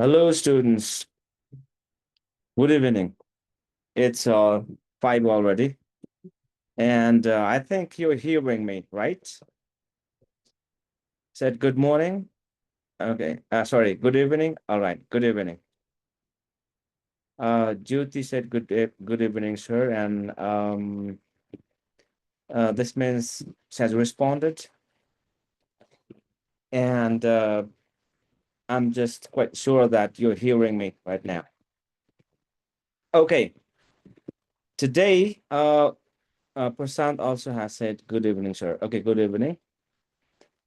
Hello, students. Good evening. It's 5 already, and I think you're hearing me, right? Said good morning. Okay. Sorry. Good evening. All right. Good evening. Jyoti said good evening, sir, and this means she has responded, and I'm just quite sure that you're hearing me right now. Okay. Today, Prasant also has said good evening, sir. Okay. Good evening.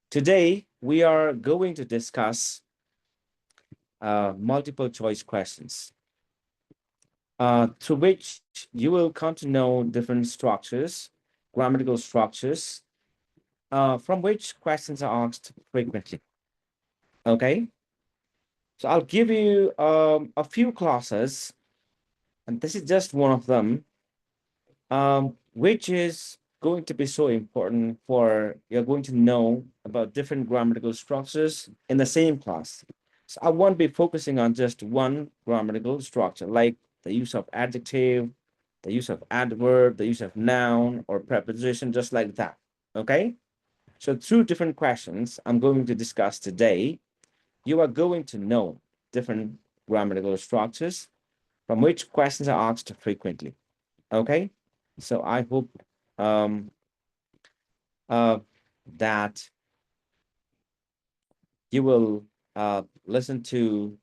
Today, we are going to discuss multiple choice questions, through which you will come to know different structures, grammatical structures, from which questions are asked frequently. Okay, so I'll give you a few classes, and this is just one of them, which is going to be so important for you're going to know about different grammatical structures in the same class. So I won't be focusing on just one grammatical structure, like the use of adjective, the use of adverb, the use of noun or preposition, just like that. Okay? So through different questions I'm going to discuss today, you are going to know different grammatical structures from which questions are asked frequently. Okay, so I hope um, uh, that you will listen to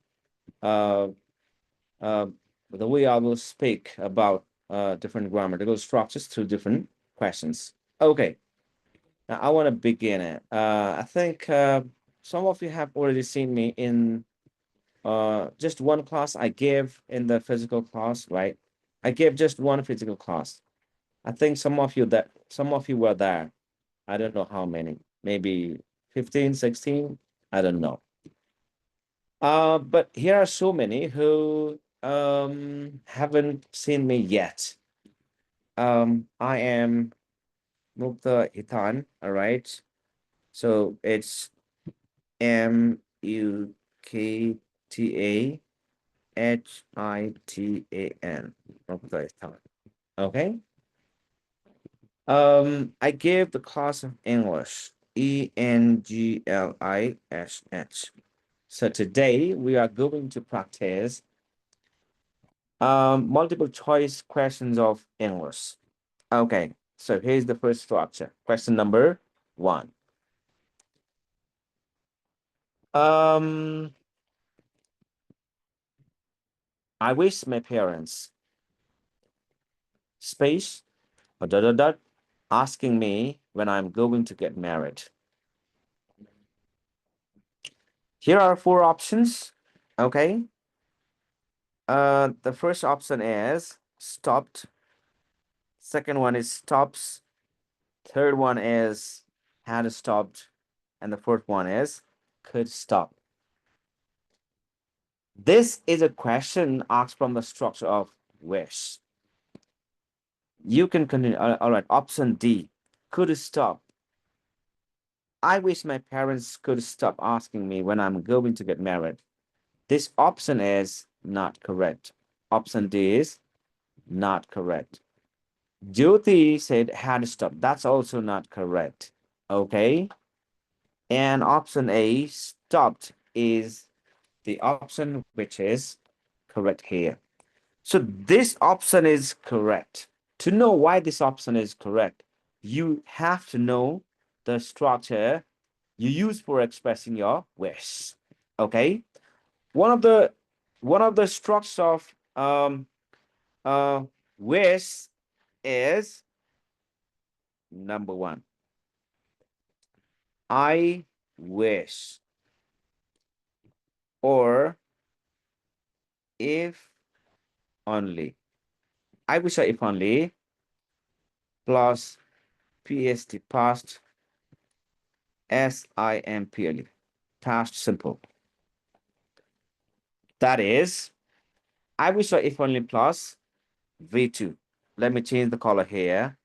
uh, uh, the way I will speak about different grammatical structures through different questions. Okay, now I want to begin it. I think some of you have already seen me in just one class I gave in the physical class, right? I gave just one physical class. I think some of you were there. I don't know how many, maybe 15, 16. I don't know. But here are so many who haven't seen me yet. I am Mukta Hitan, all right? So it's Mukta Hitan, Mukta Hitan. Okay. I gave the class of English, English. So today we are going to practice multiple choice questions of English. Okay, so here's the first structure. Question number one. Um, I wish my parents space or dot dot dot asking me when I'm going to get married. Here are four options. Okay. The first option is stopped. Second one is stops. Third one is had stopped. And the fourth one is could stop. This is a question asked from the structure of wish. You can continue. All right. Option D. Could stop. I wish my parents could stop asking me when I'm going to get married. This option is not correct. Option D is not correct. Jyoti said had stopped. That's also not correct. Okay. And option A, stopped, is the option which is correct here. So this option is correct. To know why this option is correct, you have to know the structure you use for expressing your wish. Okay. One of the structures of uh wish is number one. I wish, or if only. I wish, or if only, plus PST, past SIMPLE, past simple. That is, I wish, or if only, plus V2. Let me change the color here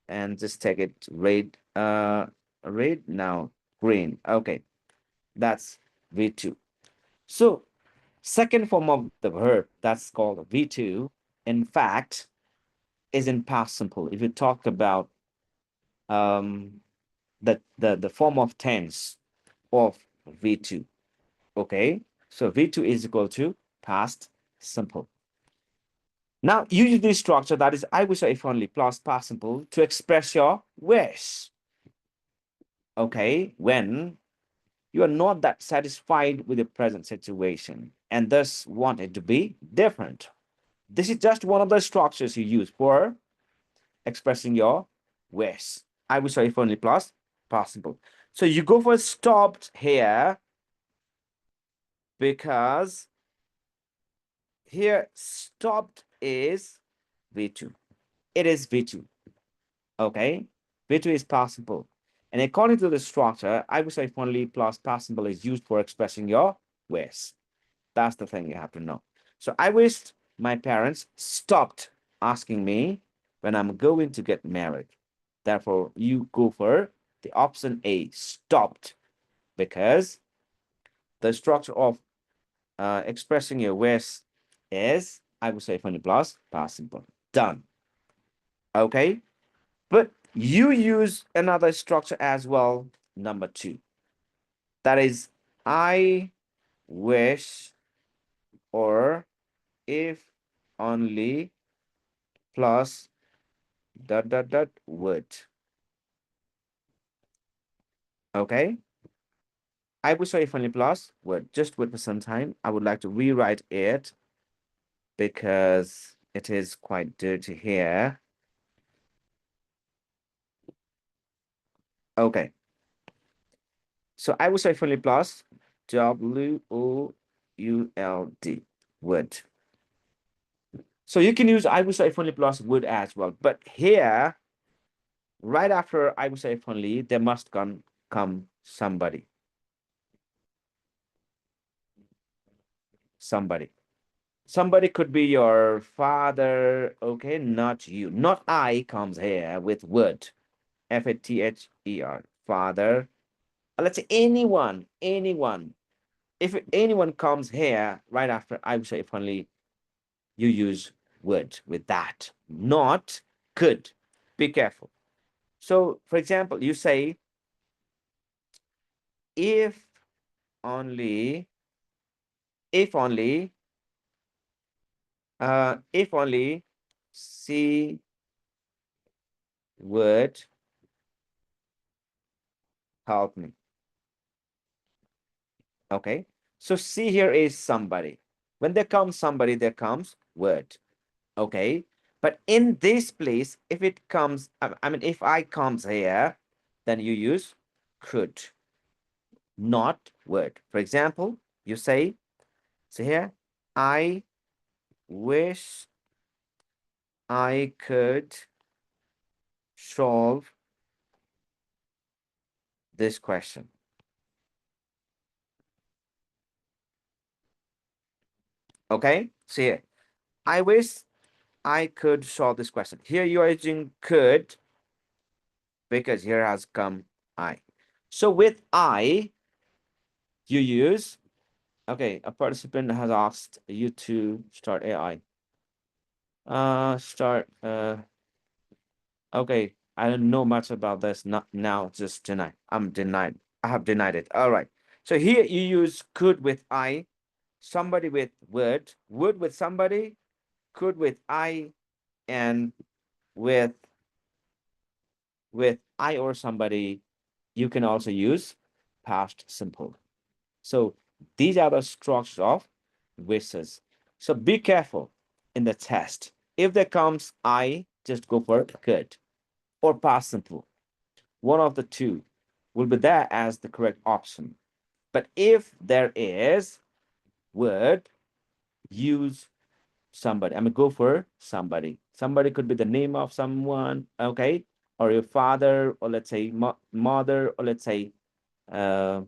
and just take it red, red now, green. Okay, that's V2. So Second form of the verb, that's called V2, in fact, is in past simple. If you talk about um, the form of tense of V2, okay? So V2 is equal to past simple. Now, you use this structure, that is I wish, if only, plus past simple to express your wish, okay? When you are not that satisfied with the present situation and thus want it to be different. This is just one of the structures you use for expressing your wish. I wish, if only, plus past simple. So you go for stopped here because here stopped is V2. It is V2. Okay, V2 is possible. And according to the structure, I would say if only plus possible is used for expressing your wish. That's the thing you have to know. So I wished my parents stopped asking me when I'm going to get married. Therefore, you go for the option A, stopped, because the structure of expressing your wish is, I would say, if only plus possible. Done. Okay. But you use another structure as well, number 2. That is, I wish, or if only, plus dot dot dot would. Okay? I wish, or if only, plus would. Just wait for some time. I would like to rewrite it because it is quite dirty here. Okay. So I would say if only plus WOULD, would. So you can use I would say if only plus would as well. But here, right after I would say if only, there must come somebody. Somebody. Somebody could be your father, okay, not you. Not I comes here with would. FATHER. Father. Let's say anyone, anyone. If anyone comes here right after I would say if only, you use would with that, not could. Be careful. So, for example, you say, if only, if only, if only she would help me. Okay. So see, here is somebody. When there comes somebody, there comes would. Okay. But in this place, if it comes, I mean, if I comes here, then you use could, not would. For example, you say, see here, I wish I could solve this question. Okay, see here. I wish I could solve this question. Here you are using could because here has come I. So with I, you use, okay, a participant has asked you to start AI. Okay, I don't know much about this, not now, just deny. I'm denied. I have denied it. All right. So here you use could with I, somebody with would with somebody, could with I, and with I or somebody, you can also use past simple. So these are the structures of wishes. So be careful in the test. If there comes I, just go for could or past simple. One of the two will be there as the correct option. But if there is would, use somebody. I mean, go for somebody. Somebody could be the name of someone, okay? Or your father, or let's say mother, or let's say uh,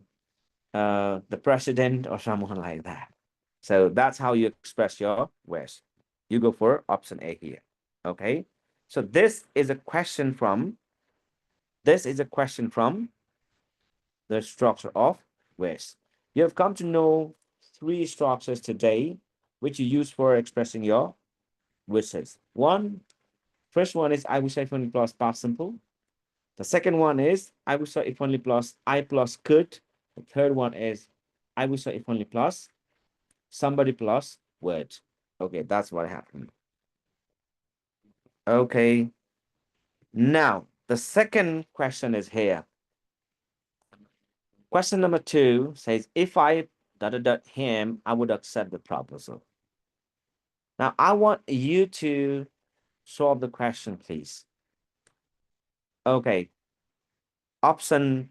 the president, or someone like that. So that's how you express your wish. You go for option A here, okay? So this is a question from the structure of wish. You have come to know three structures today which you use for expressing your wishes. First one is I wish if only plus past simple. The second one is I wish if only plus I plus could. The third one is I wish if only plus somebody plus word. Okay, that's what happened. Okay. Now, the second question is here. Question number 2 says, if I him, I would accept the proposal. Now, I want you to solve the question, please. Okay. Option,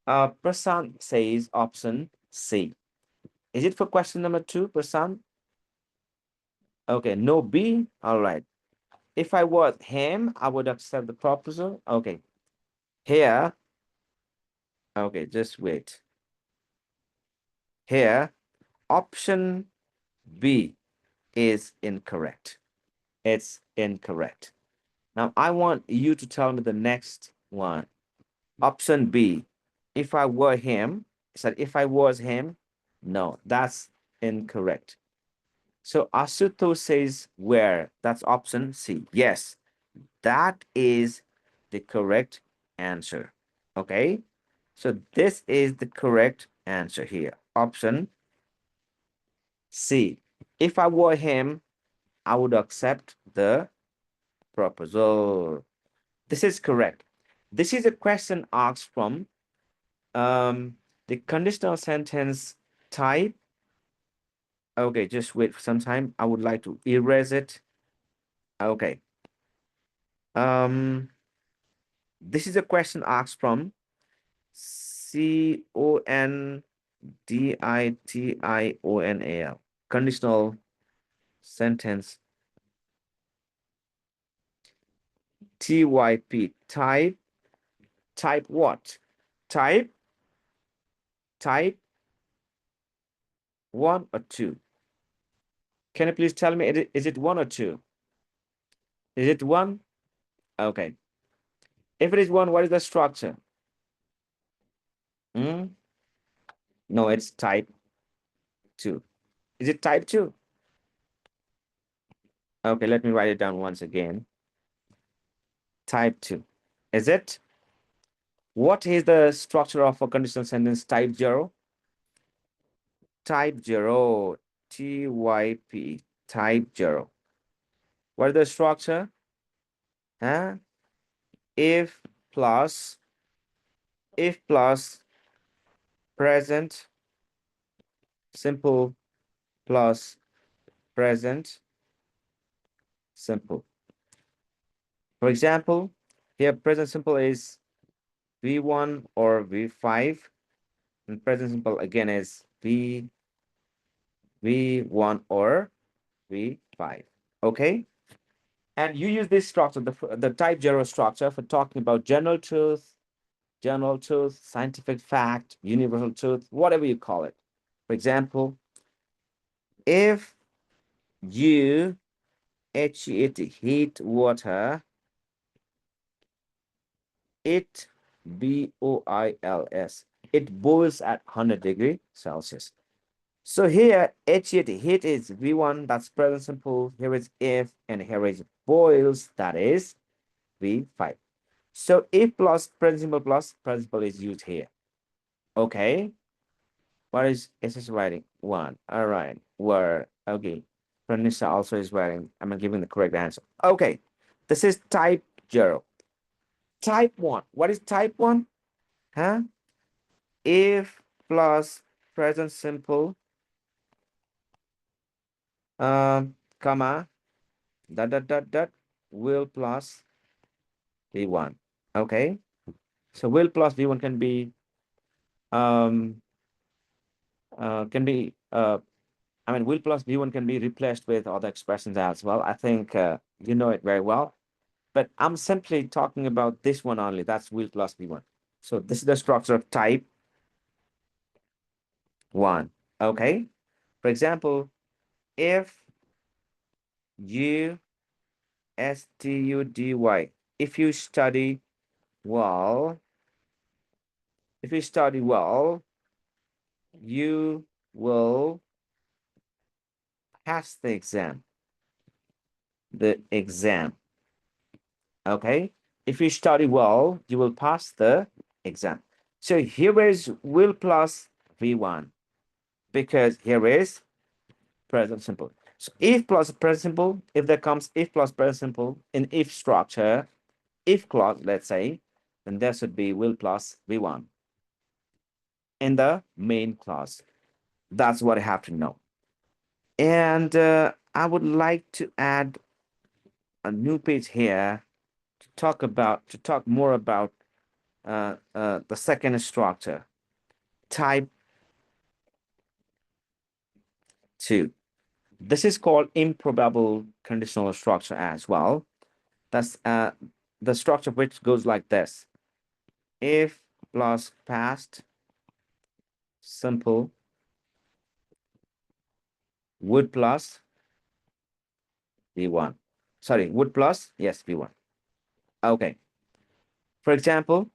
Prasant says option C. Is it for question number 2, Prasant? Okay, no B. All right. If I was him, I would accept the proposal. Okay. Here, okay, just wait. Here, option B is incorrect. It's incorrect. Now, I want you to tell me the next one. Option B, if I were him, I said if I was him, no, that's incorrect. So Asuto says where, that's option C. Yes, that is the correct answer. Okay, so this is the correct answer here. Option C. If I were him, I would accept the proposal. This is correct. This is a question asked from the conditional sentence type. Okay, just wait for some time. I would like to erase it. Okay. This is a question asked from conditional conditional sentence typ type what? Type 1 or 2? Can you please tell me, is it 1 or 2? Is it 1? Okay. If it is 1, what is the structure? No, it's type 2. Is it type 2? Okay, let me write it down once again. Type 2. Is it? What is the structure of a conditional sentence type 0? Type 0. TYP. Type 0. What is the structure? Huh? If plus present simple plus present simple. For example, here present simple is V1 or V5, and present simple again is V1 or V5. Okay? And you use this structure, the type 0 structure, for talking about general truth, scientific fact, universal truth, whatever you call it. For example, if you heat water, it boils, it boils at 100 degrees Celsius. So here heat is V1, that's present simple. Here is if, and here is boils, that is V5. So if plus principal is used here. Okay. What is SS writing? 1. All right. Where? Okay. Pranisa also is writing. I'm giving the correct answer. Okay. This is type 0. Type 1. What is type 1? Huh? If plus present simple, comma, will plus V1. Okay. So will plus V1 can be um can be I mean will plus V1 can be replaced with other expressions as well. I think you know it very well. But I'm simply talking about this one only. That's will plus V1. So this is the structure of type 1. Okay. For example, if you study, if you study well, you will pass the exam. The exam. Okay. If you study well, you will pass the exam. So here is will plus V1 because here is present simple. So if plus present simple, if there comes if plus present simple in if structure, if clause, let's say, then there should be will plus V1 in the main clause. That's what I have to know. And I would like to add a new page here to talk more about the second structure, type 2. This is called improbable conditional structure as well. That's the structure which goes like this. If plus past simple would plus V1. Sorry, would plus, yes, V1. Okay. For example,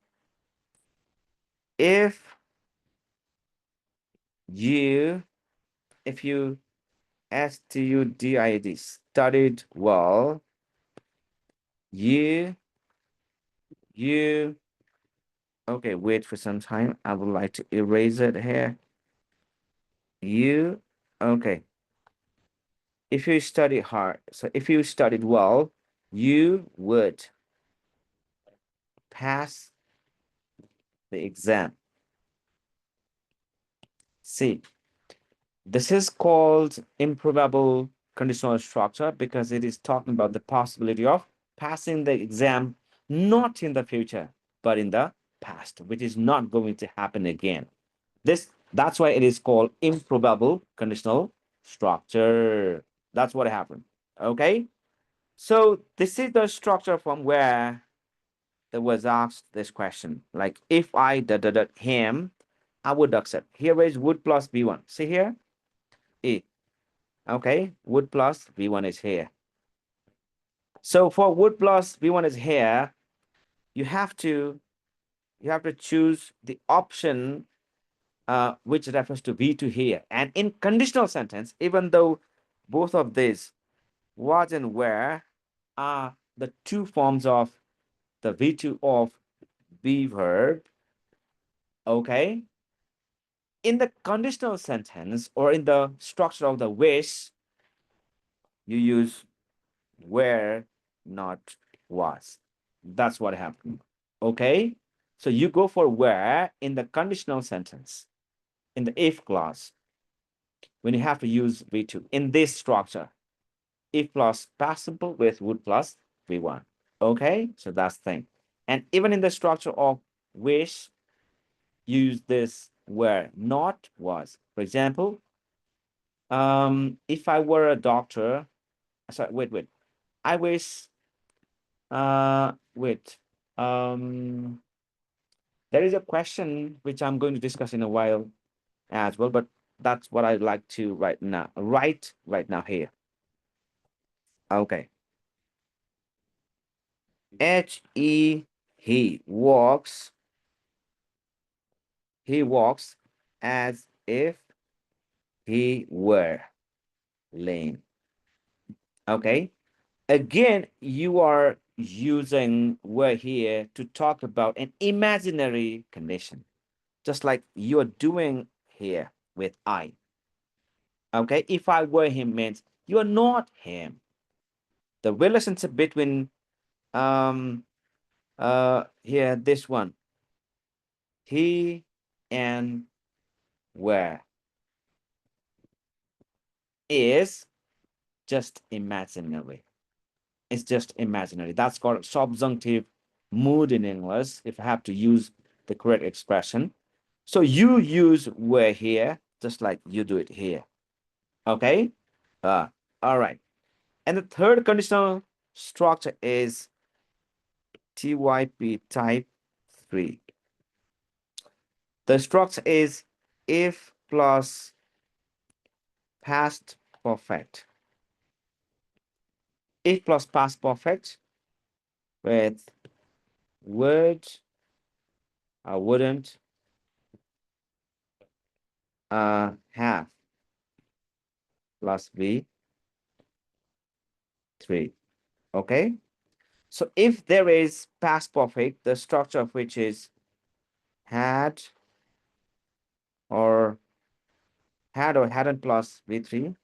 if you, if you STUDID studied well, you, okay, wait for some time. I would like to erase it here. You, okay. If you study hard, so if you studied well, you would pass the exam. See, this is called improbable conditional structure because it is talking about the possibility of passing the exam not in the future, but in the past, which is not going to happen again. That's why it is called improbable conditional structure. That's what happened. Okay. So this is the structure from where there was asked this question. Like if I him, I would accept. Here is would plus B1. See here? E. Okay, would plus V1 is here. So for would plus V1 is here, you have to choose the option which refers to V2 here. And in conditional sentence, even though both of these was and where are the two forms of the V2 of be verb, okay? In the conditional sentence or in the structure of the wish, you use where, not was. That's what happened. Okay? So you go for where in the conditional sentence, in the if clause, when you have to use V2 in this structure, if plus past simple with would plus V1. Okay? So that's the thing. And even in the structure of wish, use this where, not was. For example, if I were a doctor, sorry, wait. I wish wait. There is a question which I'm going to discuss in a while as well, but that's what I'd like to write now. Right now here. Okay. He he walks. He walks as if he were lame. Okay. Again, you are using were here to talk about an imaginary condition, just like you're doing here with I. Okay, if I were him means you're not him. The relationship between here this one, he and where is just imaginary. It's just imaginary. That's called subjunctive mood in English, if I have to use the correct expression. So you use where here, just like you do it here. Okay? All right. And the third conditional structure is TYP type 3. The structure is if plus past perfect. If plus past perfect with would, I wouldn't, Have plus V3. Okay. So if there is past perfect, the structure of which is had or hadn't plus V3.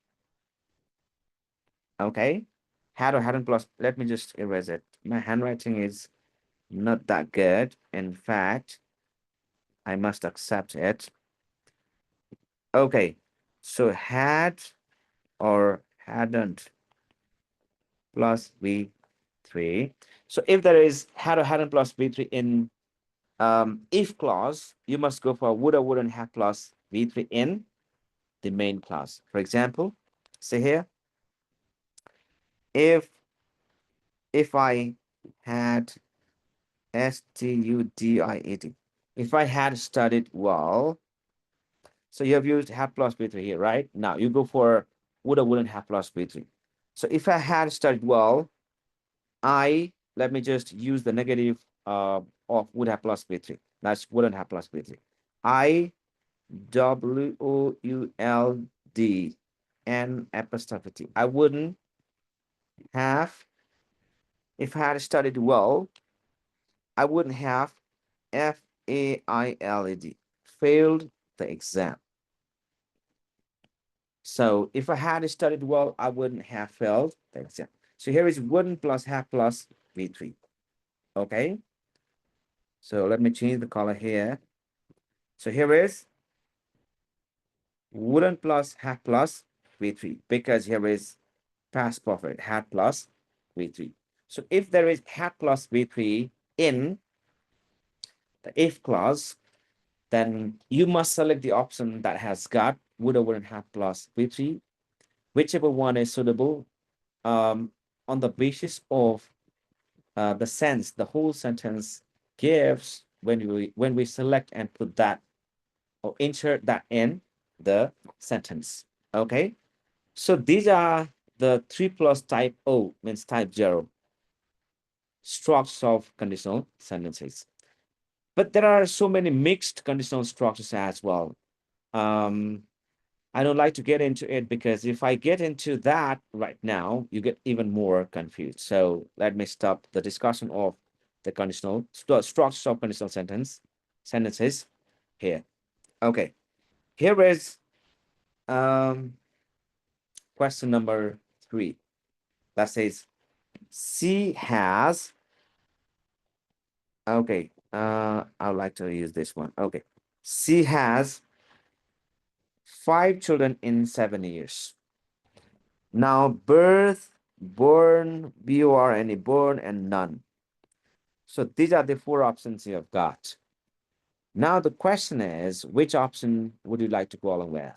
Okay. Had or hadn't plus, let me just erase it. My handwriting is not that good. In fact, I must accept it. Okay. So had or hadn't plus V3. So if there is had or hadn't plus V3 in if clause, you must go for would or wouldn't have plus V3 in the main clause. For example, say here, if I had studied, if I had studied well, so you have used have plus V3 here, right? Now you go for would or wouldn't have plus V3. So if I had studied well, let me just use the negative of would have plus V3. That's wouldn't have plus V3. I WOULD apostrophe T. I wouldn't have, if I had studied well, I wouldn't have FAILED, failed the exam. So if I had studied well, I wouldn't have failed the exam. So here is wouldn't plus have plus V3. Okay. So let me change the color here. So here is wouldn't plus have plus V3 because here is past perfect had plus V3. So if there is had plus V3 in the if clause, then you must select the option that has got would or wouldn't have plus V3, whichever one is suitable, on the basis of the sense the whole sentence gives when we select and put that or insert that in the sentence. Okay, so these are the 3 plus type O, means type 0 structures of conditional sentences. But there are so many mixed conditional structures as well. I don't like to get into it because if I get into that right now, you get even more confused. So let me stop the discussion of the conditional structures of conditional sentences here. Okay, here is question number 3. That says C has, okay, I would like to use this one. Okay, C has 5 children in 7 years. Now, birth, born, born, born, and none. So these are the 4 options you have got. Now the question is, which option would you like to go along with?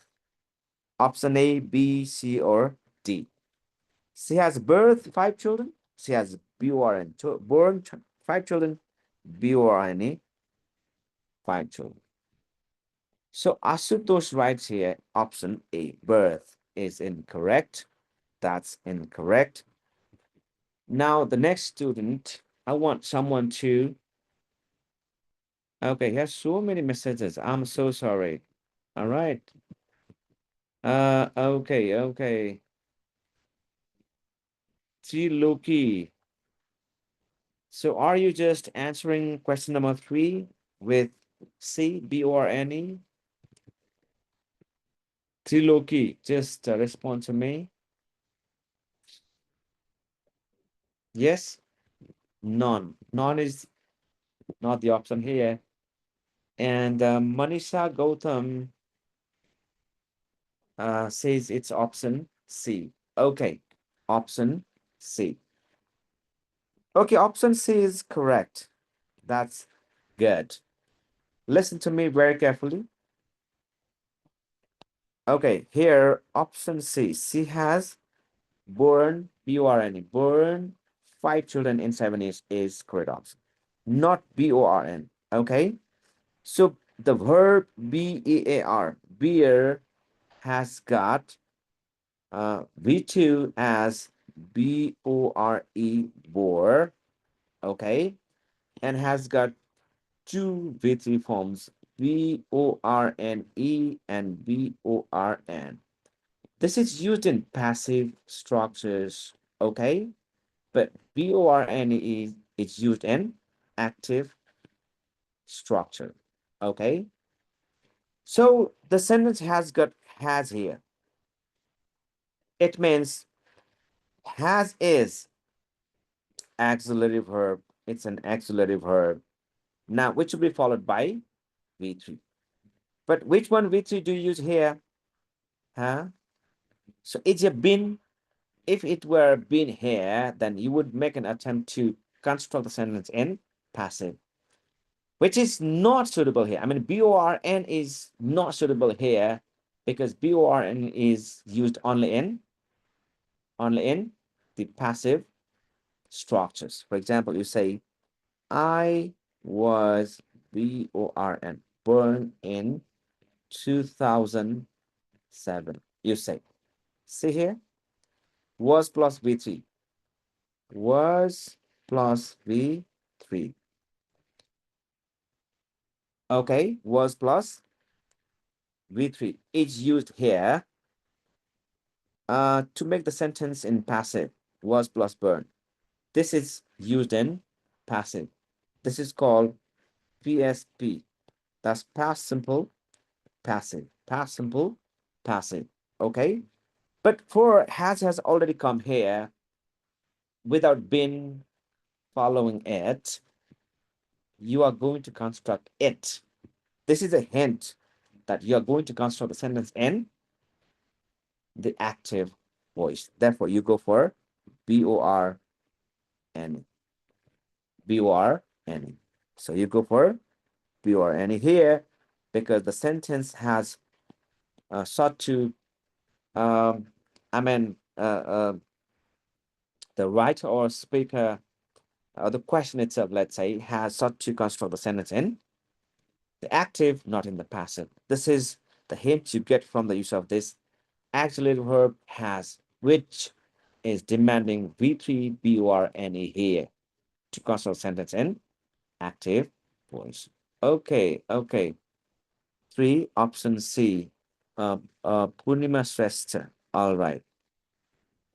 Option A, B, C, or D? She has birth 5 children. She has born 5 children. Born 5 children. So Asutosh writes here, option A, birth is incorrect. That's incorrect. Now the next student, I want someone to, okay, he has so many messages. I'm so sorry. All right. Okay. Triloki. So are you just answering question number 3 with C, B, or any? Triloki, just respond to me. Yes? None. None is not the option here. And Manisha Gautam says it's option C. Okay, option C. Okay, option C is correct. That's good. Listen to me very carefully. Okay, here, option C. C has born, B-O-R-N-E, born 5 children in 7 years is correct option. Not B-O-R-N, okay? So the verb B-E-A-R, bear, has got V2 as B-O-R-E, bore, okay? And has got 2 V3 forms, B-O-R-N-E and B-O-R-N. This is used in passive structures, okay? But B-O-R-N-E is used in active structure, okay? So the sentence has got has here. It means has is auxiliary verb. It's an auxiliary verb. Now, which will be followed by V3. But which one V3 do you use here? Huh? So it's a been. If it were been here, then you would make an attempt to construct the sentence in passive, which is not suitable here. I mean, B-O-R-N is not suitable here because B-O-R-N is used only in the passive structures. For example, you say, I was B-O-R-N, born in 2007. You say, see here, was plus V3, was plus V3. Okay, was plus V3. It's used here to make the sentence in passive, was plus burn. This is used in passive. This is called PSP. That's past simple, passive. Past simple, passive. Okay? But for has already come here without been following it, you are going to construct it. This is a hint that you are going to construct the sentence in the active voice. Therefore, you go for B-O-R-N. B-O-R-N. So you go for B-O-R-N here because the sentence has sought to, I mean, the writer or speaker, the question itself, let's say, has sought to construct the sentence in the active, not in the passive. This is the hint you get from the use of this auxiliary verb has, which is demanding V3 B-O-R-N-E here to construct the sentence in active voice. Okay, okay. 3, option C. Purnima Shrestha. All right.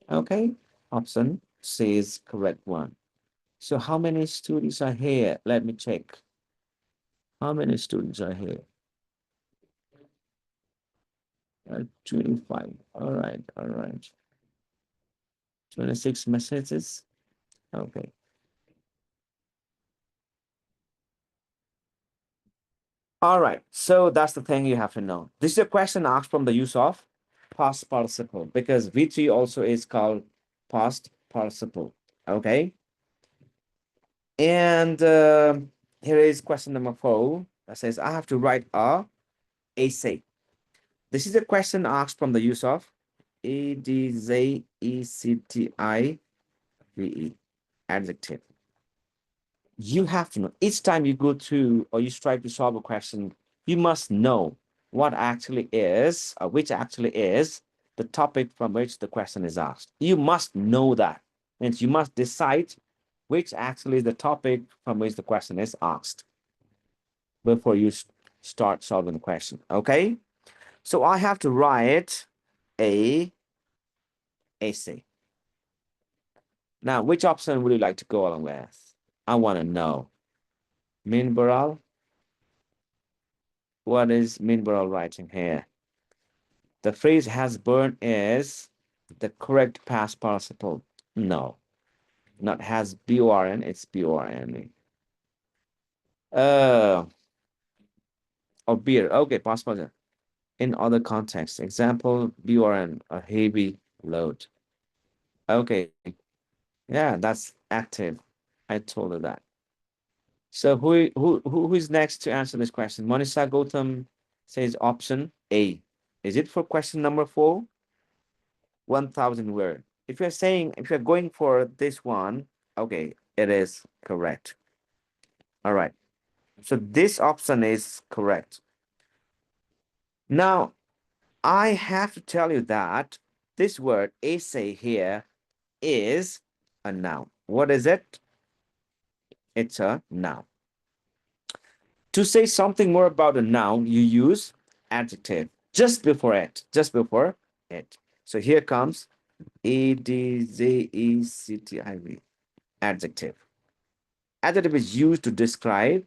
Okay, option C is correct one. So how many students are here? Let me check. How many students are here? 25. All right, all right. 26 messages. Okay. All right. So that's the thing you have to know. This is a question asked from the use of past participle because V3 also is called past participle. Okay. And here is question number 4 that says, I have to write a essay. This is a question asked from the use of ADZECTIVE, adjective. You have to know each time you go through or you try to solve a question, you must know what actually is, which actually is the topic from which the question is asked. You must know that. And you must decide which actually is the topic from which the question is asked before you start solving the question. Okay? So I have to write a essay. Now, which option would you like to go along with? I want to know. Minbaral? What is Minbaral writing here? The phrase has burned is the correct past participle. No, not has B-O-R-N, it's B-O-R-N. Or beer. Okay, past participle. In other contexts, example, B-O-R-N, a heavy load. Okay, yeah, that's active. I told her that. So who is next to answer this question? Monisha Gautam says option A. Is it for question number 4? 1,000 word. If you're going for this one, okay, it is correct. All right. So this option is correct. Now, I have to tell you that this word essay here is a noun. What is it? It's a noun. To say something more about a noun, you use adjective just before it, just before it. So here comes adjective. Adjective. Adjective is used to describe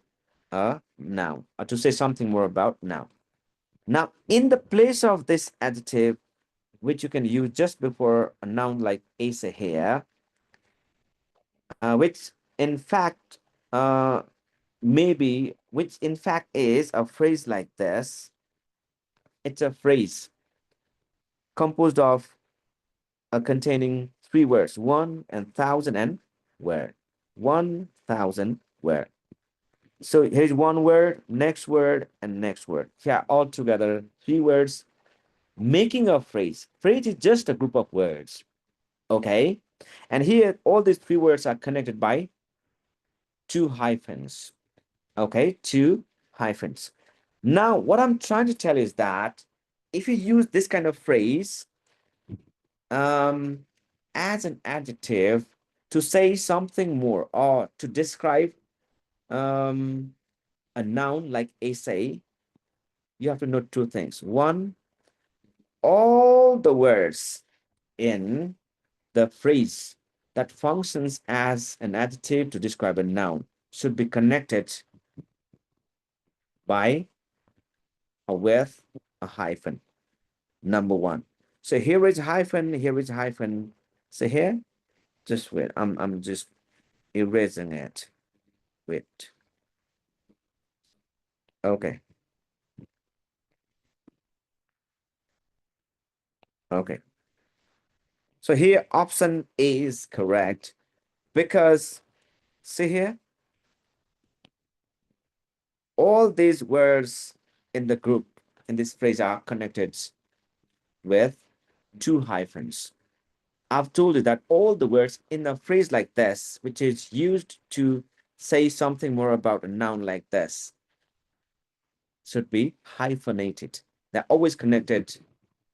a noun or to say something more about noun. Now, in the place of this adjective, which you can use just before a noun like is here, which in fact which in fact is a phrase like this. It's a phrase composed of containing three words, 1,000 and where. 1,000 where. So here's one word, and next word. Yeah, all together, three words, making a phrase. Phrase is just a group of words. Okay. And here, all these three words are connected by two hyphens. Okay, two hyphens. Now, what I'm trying to tell is that if you use this kind of phrase as an adjective to say something more or to describe a noun like essay, you have to note two things. One, all the words in the phrase that functions as an adjective to describe a noun should be connected by or with a hyphen. Number one. So here is hyphen, here is hyphen. So here, just wait. I'm just erasing it. Wait. Okay. Okay. So here option A is correct because see here, all these words in the group in this phrase are connected with two hyphens. I've told you that all the words in a phrase like this, which is used to say something more about a noun like this, should be hyphenated. They're always connected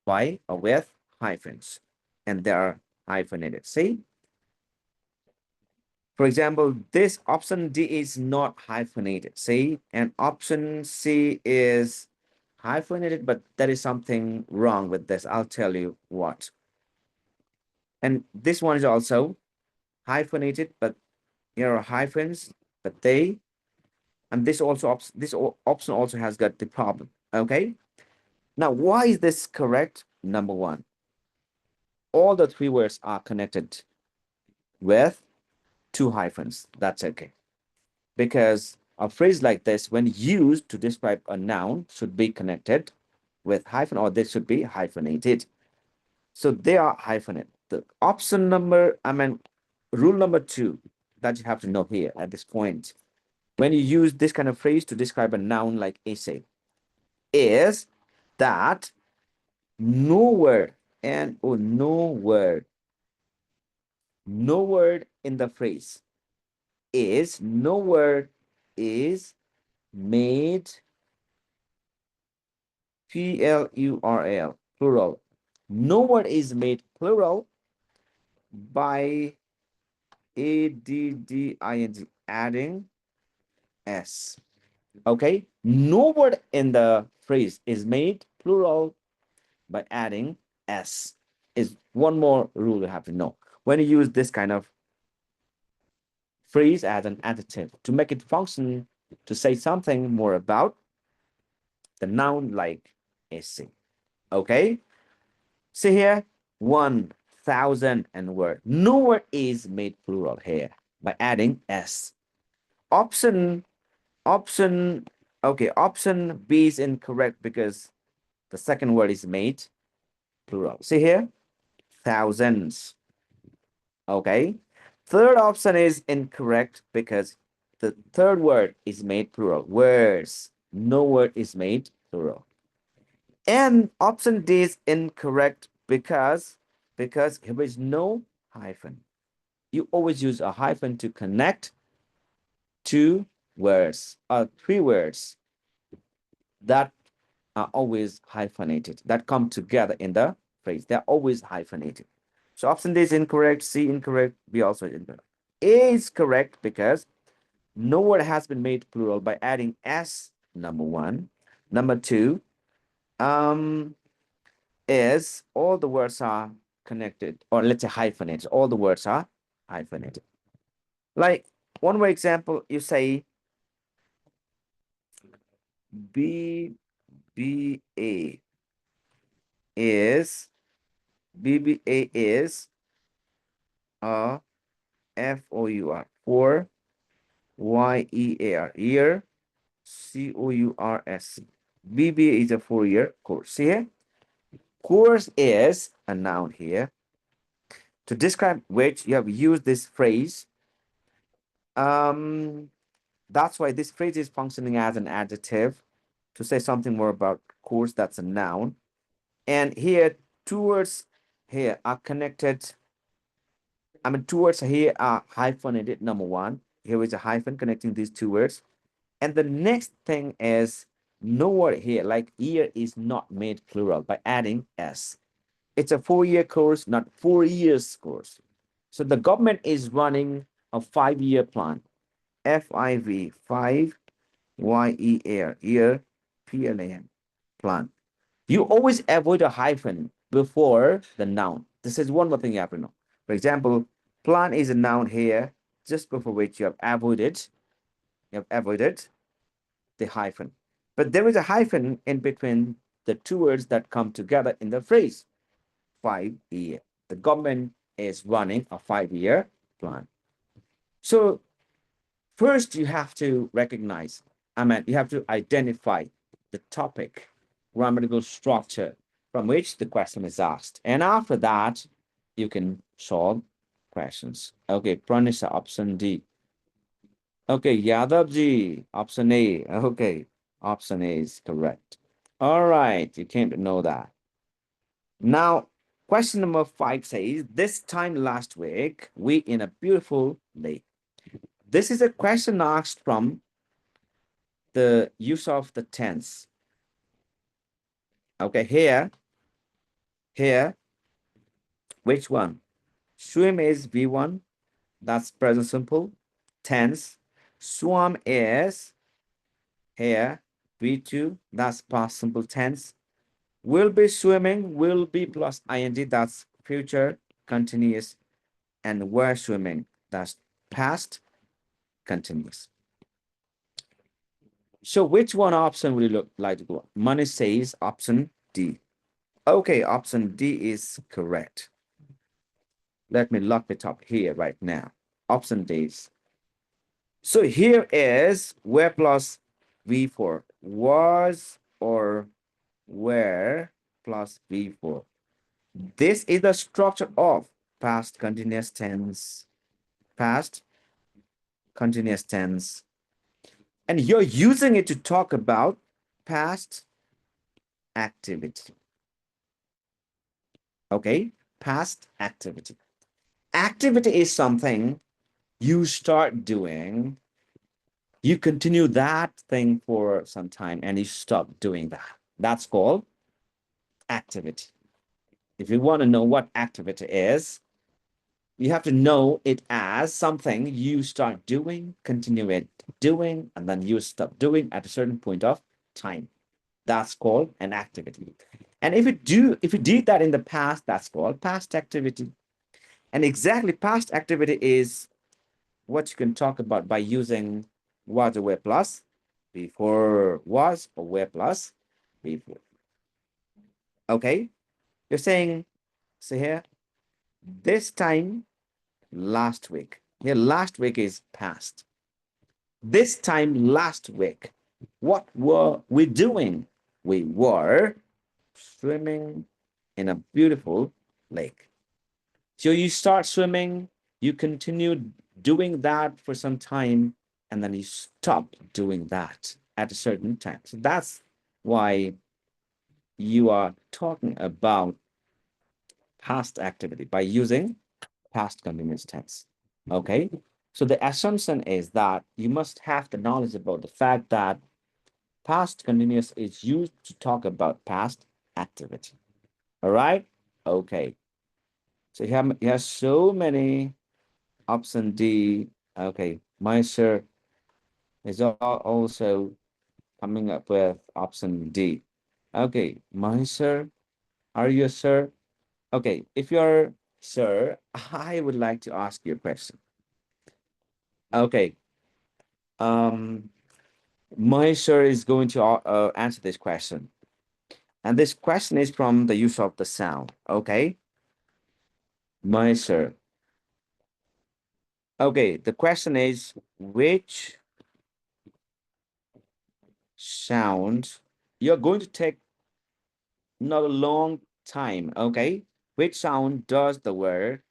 by or with hyphens, and they are hyphenated. See? For example, this option D is not hyphenated. See? And option C is hyphenated, but there is something wrong with this. I'll tell you what. And this one is also hyphenated, but here are hyphens, but they, and this also this option also has got the problem. Okay. Now, why is this correct? Number one, all the three words are connected with two hyphens. That's okay. Because a phrase like this, when used to describe a noun, should be connected with hyphen or they should be hyphenated. So they are hyphenated. The option number, rule number two that you have to know here at this point, when you use this kind of phrase to describe a noun like essay, is that no word no word in the phrase is no word is made plural plural. No word is made plural by adding adding s. Okay, no word in the phrase is made plural by adding s. Is one more rule you have to know when you use this kind of phrase as an adjective to make it function to say something more about the noun like essay. Okay, see here, 1,000 and word. No word is made plural here by adding s. Option option okay, option B is incorrect because the second word is made plural. See here, thousands. Okay. Third option is incorrect because the third word is made plural. Words. No word is made plural. And option D is incorrect because here is no hyphen. You always use a hyphen to connect two words or three words that are always hyphenated, that come together in the phrase. They're always hyphenated. So option D is incorrect, C incorrect, B also incorrect. A is correct because no word has been made plural by adding s, number one. Number two, um, is all the words are connected, or let's say hyphenated. All the words are hyphenated. Like one more example, you say BBA is BBA is a FOUR, for YEAR, year, COURS. BBA is a 4-year course. See here? Course is a noun here. To describe which you have used this phrase. That's why this phrase is functioning as an adjective to say something more about course. That's a noun. And here, two words here are connected. I mean, two words here are hyphenated, number one. Here is a hyphen connecting these two words. And the next thing is no word here, like year is not made plural by adding s. It's a 4-year course, not 4 years course. So the government is running a 5-year plan. FIV, 5, YEAR, year, PLAN, plan. You always avoid a hyphen before the noun. This is one more thing you have to know. For example, plan is a noun here, just before which you have avoided the hyphen. But there is a hyphen in between the two words that come together in the phrase 5-year. The government is running a 5-year plan. So first you have to recognize, you have to identify the topic, grammatical structure from which the question is asked. And after that, you can solve questions. Okay, Pranisha, option D. Okay, Yadavji, option A. Okay, option A is correct. All right, you came to know that. Now, question number 5 says, this time last week, we in a beautiful lake. This is a question asked from the use of the tense. Okay, here, which one? Swim is V1, that's present simple. Tense. Swam is here, V2, that's past simple tense. Will be swimming, will be plus ing, that's future continuous. And were swimming, that's past continuous. So which one option would you look like to go? Money says option D. Okay, option D is correct. Let me lock it up here right now. Option D is. So here is where plus V4. Was or where plus V4. This is the structure of past continuous tense. Past continuous tense. And you're using it to talk about past activity. Okay, past activity. Activity is something you start doing, you continue that thing for some time, and you stop doing that. That's called activity. If you want to know what activity is, you have to know it as something you start doing, continue it doing, and then you stop doing at a certain point of time. That's called an activity. And if you did that in the past, that's called past activity. And exactly past activity is what you can talk about by using was or were plus before, was or were plus before. Okay, you're saying, see here, this time last week. Here, last week is past. This time last week, what were we doing? We were swimming in a beautiful lake. So you start swimming, you continue doing that for some time, and then you stop doing that at a certain time. So that's why you are talking about past activity by using past continuous tense. Okay. So the assumption is that you must have the knowledge about the fact that past continuous is used to talk about past activity. All right. Okay. So you have so many option D. Okay, Meister is also coming up with option D. Okay, my sir, are you a sir? Okay, if you're sir, I would like to ask you a question. Okay, um, my sir is going to answer this question. And this question is from the use of the sound. Okay, my sir. Okay, the question is which sound you're going to take not a long time. Okay, which sound does the word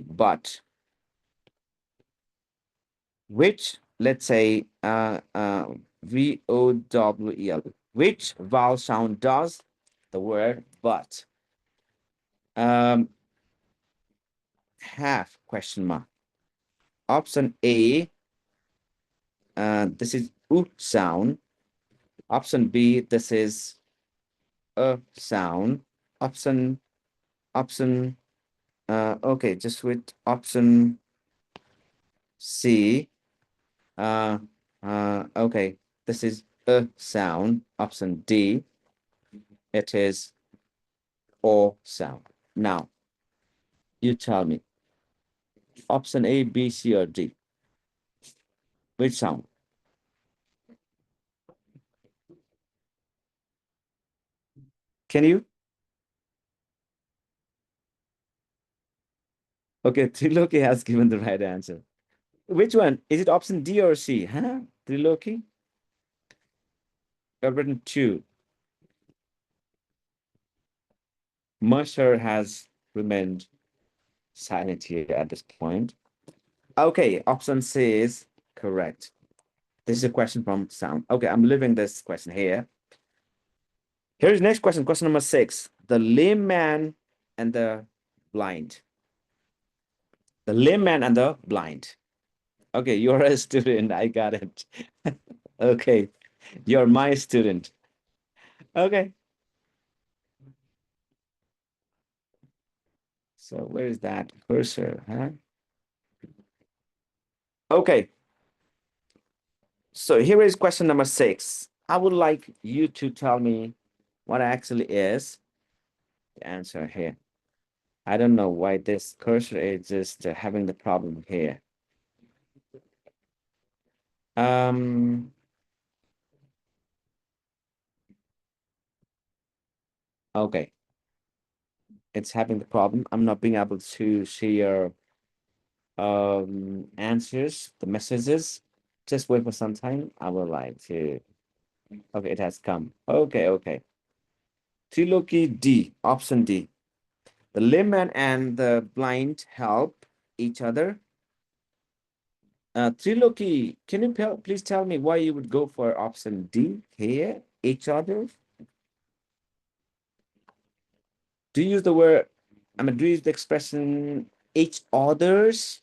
but which, let's say, VOWEL, which vowel sound does the word but? Um, have question mark. Option A, this is U sound. Option B, this is a sound. Option, option, okay, just with option C, uh, okay, this is a sound. Option D, it is O sound. Now, you tell me, option A, B, C, or D, which sound? Can you? Okay, Triloki has given the right answer. Which one? Is it option D or C? Huh? Triloki? I've written two. Mercer has remained silent here at this point. Okay, option C is correct. This is a question from sound. Okay, I'm leaving this question here. Here's the next question, question number 6. The lame man and the blind. The lame man and the blind. Okay, you're a student. I got it. Okay, you're my student. Okay. So where is that cursor, huh? Okay. So here is question number 6. I would like you to tell me what actually is the answer here. I don't know why this cursor is just having the problem here. Um, okay. It's having the problem. I'm not being able to see your answers, the messages. Just wait for some time. I would like to. Okay, it has come. Okay, okay. Trilogy D, option D. The layman and the blind help each other. Trilogy, can you please tell me why you would go for option D here, each other? Do you use the word, do you use the expression each others?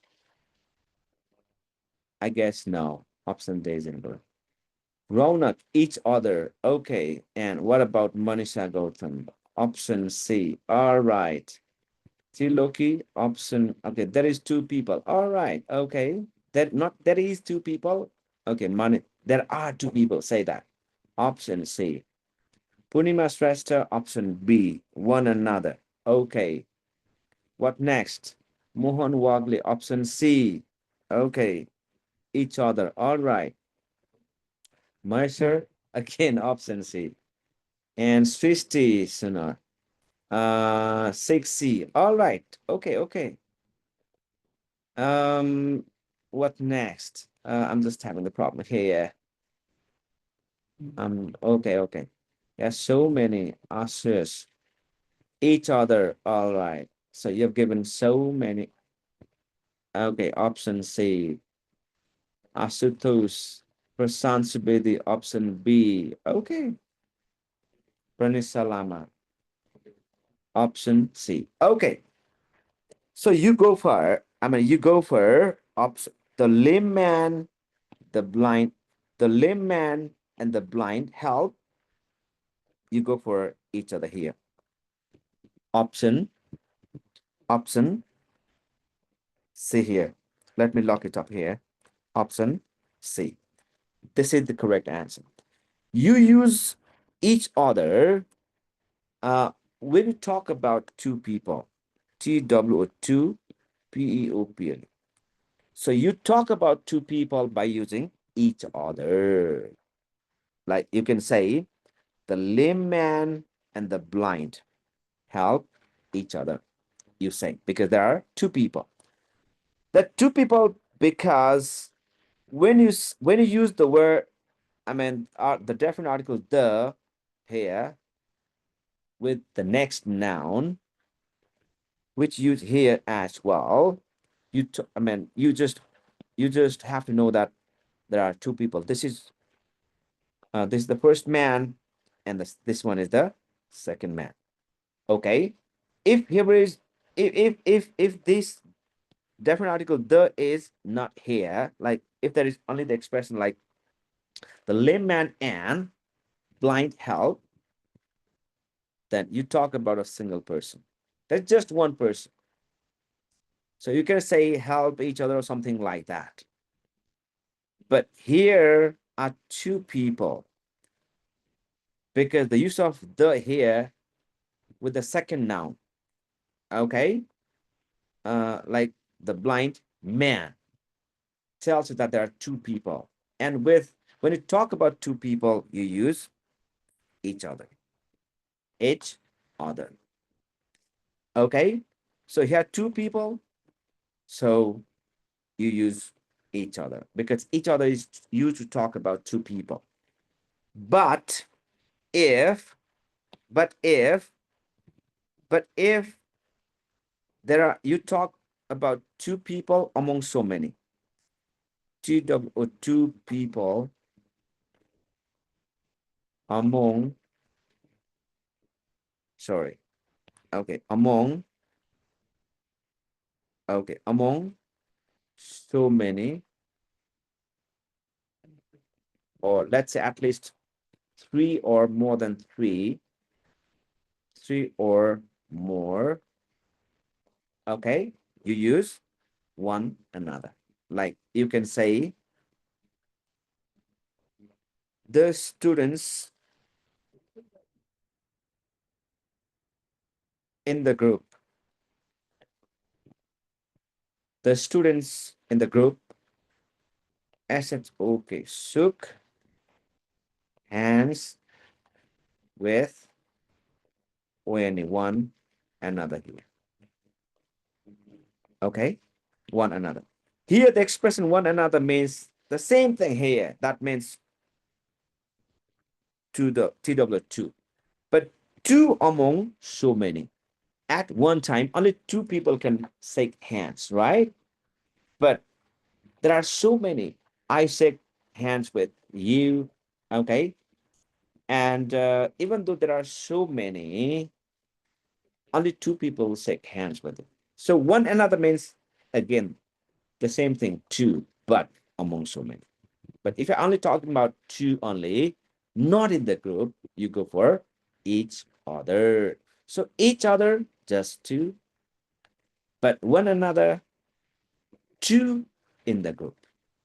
I guess no. Option D is incorrect. Ronak, each other. Okay. And what about Manisha Gautam? Option C. All right. Triloki, option. Okay, there is two people. All right. Okay. There is two people. Okay, money. There are two people. Say that. Option C. Punima Shrestha, option B. One another. Okay. What next? Mohan Wagli, option C. Okay. Each other. All right. Mercer, again, option C. And Srishti Sunar. 6C. All right. Okay, okay. Um, what next? I'm just having the problem here. Okay, okay. There's so many answers. Each other. All right. So you've given so many. Okay, option C. Asutosh. Prasan Subedi, option B. Okay. Pranisalama. Option C. Okay. So you go for the lame man, the blind, the lame man and the blind help. You go for each other here. Option, option See here. Let me lock it up here. Option C. This is the correct answer. You use each other when you talk about two people. TWO2 PEOPL. So you talk about two people by using each other. Like you can say the lame man and the blind help each other. You say because there are two people. The two people because when you use the word, I mean, the definite article the here with the next noun, which you here as well. I mean, you just have to know that there are two people. This is the first man, and this one is the second man. Okay, if here is if this definite article the is not here, like if there is only the expression like the lame man and blind help, then you talk about a single person. That's just one person. So you can say help each other or something like that. But here are two people because the use of the here with the second noun, okay? Like the blind man tells you that there are two people. And when you talk about two people, you use each other. Each other. Okay? So here are two people. So you use each other because each other is used to talk about two people. But if, but if, but if there are, you talk about two people among so many, or two people among, sorry, okay, among so many, or let's say at least three or more than three or more, okay, you use one another. Like you can say, the students in the group, the students in the group, assets, okay, shook hands with one another here. Okay, one another. Here, the expression one another means the same thing here. That means to the TW2. But two among so many. At one time, only two people can shake hands, right? But there are so many. I shake hands with you, okay? And even though there are so many, only two people will shake hands with it. So one another means, again, the same thing, two, but among so many. But if you're only talking about two only, not in the group, you go for each other. So each other, just two, but one another, two in the group.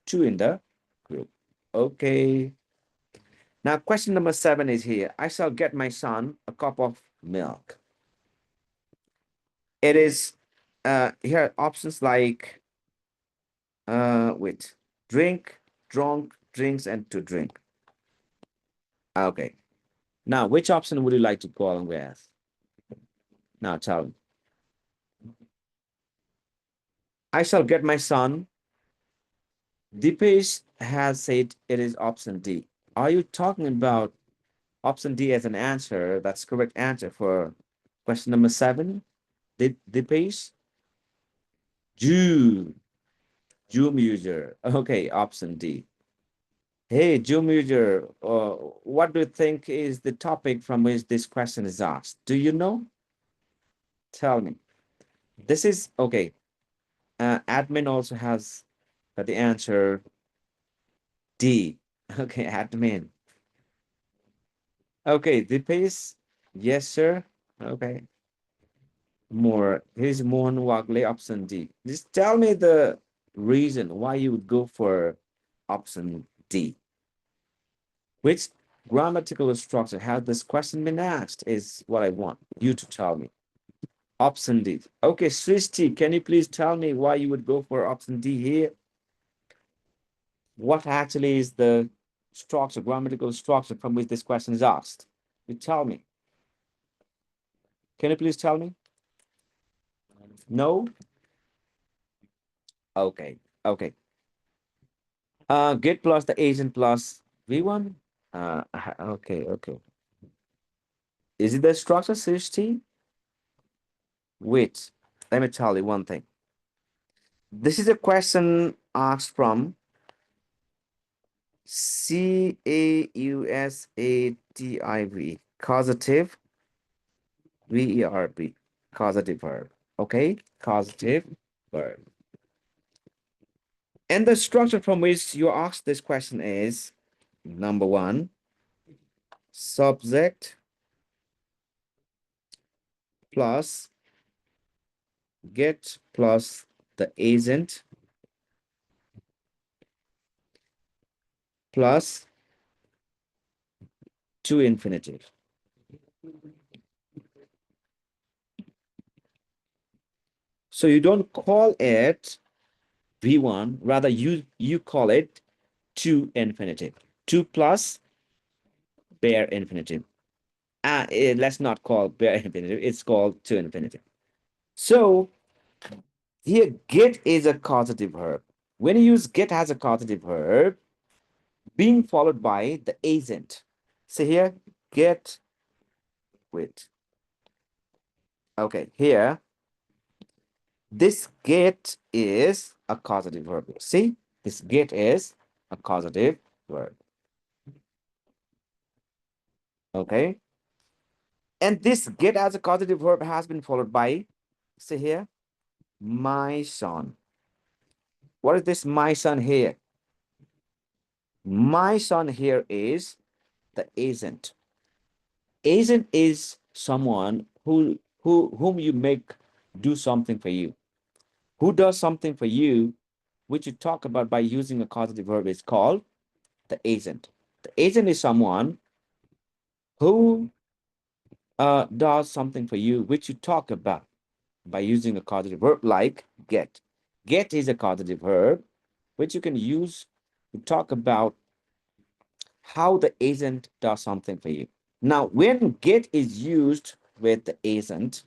Two in the group. Okay. Now, question number 7 is here. I shall get my son a cup of milk. It is here are options like wait, drink, drunk, drinks, and to drink. Okay. Now, which option would you like to go along with? Now tell me. I shall get my son. Dipesh has said it is option D. Are you talking about option D as an answer? That's correct answer for question number 7. Dipesh? Zoom user. Okay, option D. Hey, Zoom user, what do you think is the topic from which this question is asked? Do you know? Tell me. This is okay. Admin also has the answer D. Okay, admin. Okay, the pace. Yes, sir. Okay. more. Here's Mohan Wagle, option D. Just tell me the reason why you would go for option D. Which grammatical structure has this question been asked is what I want you to tell me. Option D. Okay, Srishti, can you please tell me why you would go for option D here? What actually is the structure, grammatical structure from which this question is asked? You tell me. Can you please tell me? No? Okay, okay. Get plus the agent plus V1. Okay, okay. Is it the structure, Srishti? Wait, let me tell you one thing. This is a question asked from causative, causative, verb, causative verb. Okay, causative verb. And the structure from which you ask this question is number one, subject plus get plus the agent plus to infinitive. So you don't call it V1, rather you call it to infinitive. To plus bare infinitive. Let's not call bare infinitive, it's called to infinitive. So here get is a causative verb. When you use get as a causative verb, being followed by the agent. So here, get with. Okay, here, this get is a causative verb. See, this get is a causative verb. Okay, and this get as a causative verb has been followed by, say here, my son. What is this my son here? My son here is the agent. Agent is someone whom you make do something for you. Who does something for you, which you talk about by using a causative verb, is called the agent. The agent is someone who does something for you, which you talk about by using a causative verb like get. Get is a causative verb, which you can use to talk about how the agent does something for you. Now, when get is used with the agent,